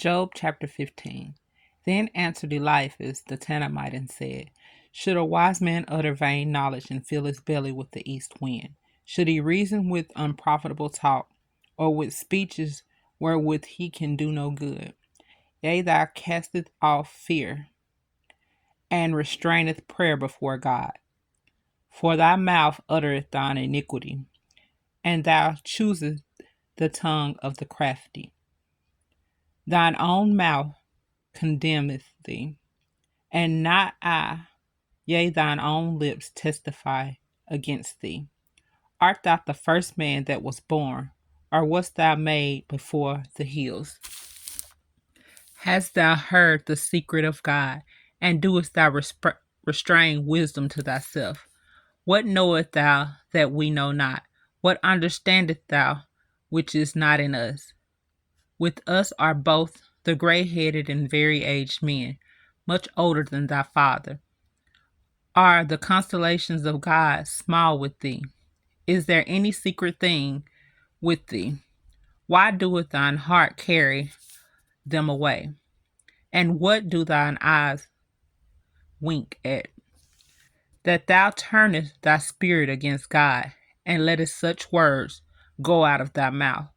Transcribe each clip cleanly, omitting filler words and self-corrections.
Job chapter 15. Then answered Eliphaz the Tanamite and said, Should a wise man utter vain knowledge and fill his belly with the east wind? Should he reason with unprofitable talk, or with speeches wherewith he can do no good? Yea, thou casteth off fear, and restraineth prayer before God. For thy mouth uttereth thine iniquity, and thou choosest the tongue of the crafty. Thine own mouth condemneth thee, and not I. Yea, thine own lips testify against thee. Art thou the first man that was born, or wast thou made before the hills? Hast thou heard the secret of God, and doest thou restrain wisdom to thyself? What knowest thou that we know not? What understandest thou which is not in us? With us are both the gray-headed and very aged men, much older than thy father. Are the constellations of God small with thee? Is there any secret thing with thee? Why doeth thine heart carry them away? And what do thine eyes wink at? That thou turnest thy spirit against God, and lettest such words go out of thy mouth.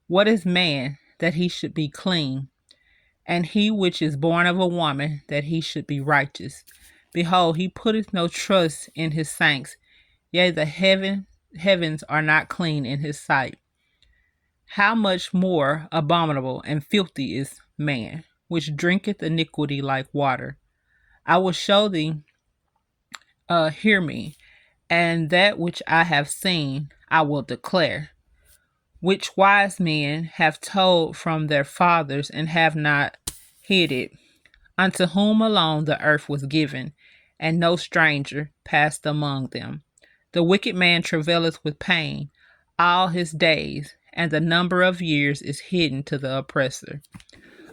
What is man that he should be clean, and he which is born of a woman that he should be righteous? Behold, he putteth no trust in his saints, yea, the heavens are not clean in his sight. How much more abominable and filthy is man, which drinketh iniquity like water. I will show thee, hear me, and that which I have seen I will declare, which wise men have told from their fathers and have not hid it, unto whom alone the earth was given, and no stranger passed among them. The wicked man travaileth with pain all his days, and the number of years is hidden to the oppressor.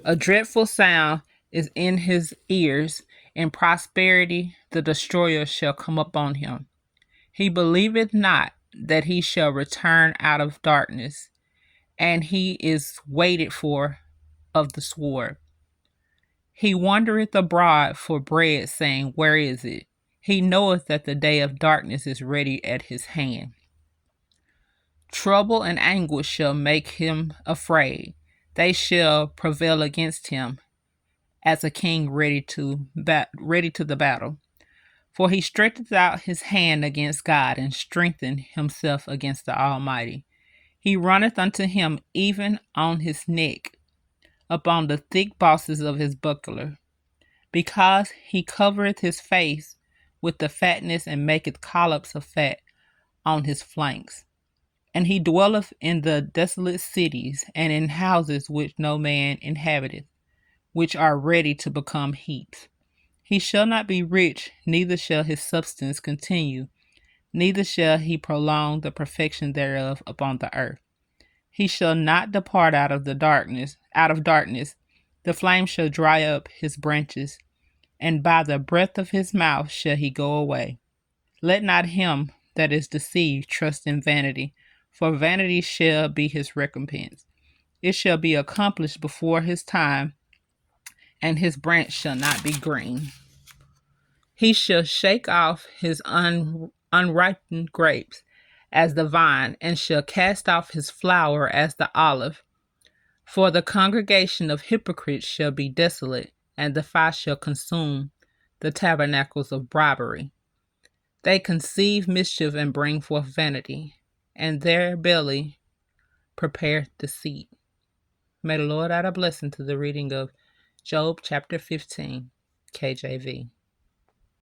A dreadful sound is in his ears. In prosperity the destroyer shall come upon him. He believeth not that he shall return out of darkness, and he is waited for of the sword. He wandereth abroad for bread, saying, Where is it? He knoweth that the day of darkness is ready at his hand. Trouble and anguish shall make him afraid. They shall prevail against him as a king ready to the battle. For he stretcheth out his hand against God, and strengthened himself against the Almighty. He runneth unto him even on his neck, upon the thick bosses of his buckler, because he covereth his face with the fatness, and maketh collops of fat on his flanks. And he dwelleth in the desolate cities, and in houses which no man inhabiteth, which are ready to become heaps. He shall not be rich, neither shall his substance continue, neither shall he prolong the perfection thereof upon the earth. He shall not depart out of darkness. The flame shall dry up his branches, and by the breath of his mouth shall he go away. Let not him that is deceived trust in vanity, for vanity shall be his recompense. It shall be accomplished before his time, and his branch shall not be green. He shall shake off his unripened grapes as the vine, and shall cast off his flower as the olive. For the congregation of hypocrites shall be desolate, and the fire shall consume the tabernacles of bribery. They conceive mischief and bring forth vanity, and their belly prepareth deceit. May the Lord add a blessing to the reading of Job chapter 15, KJV.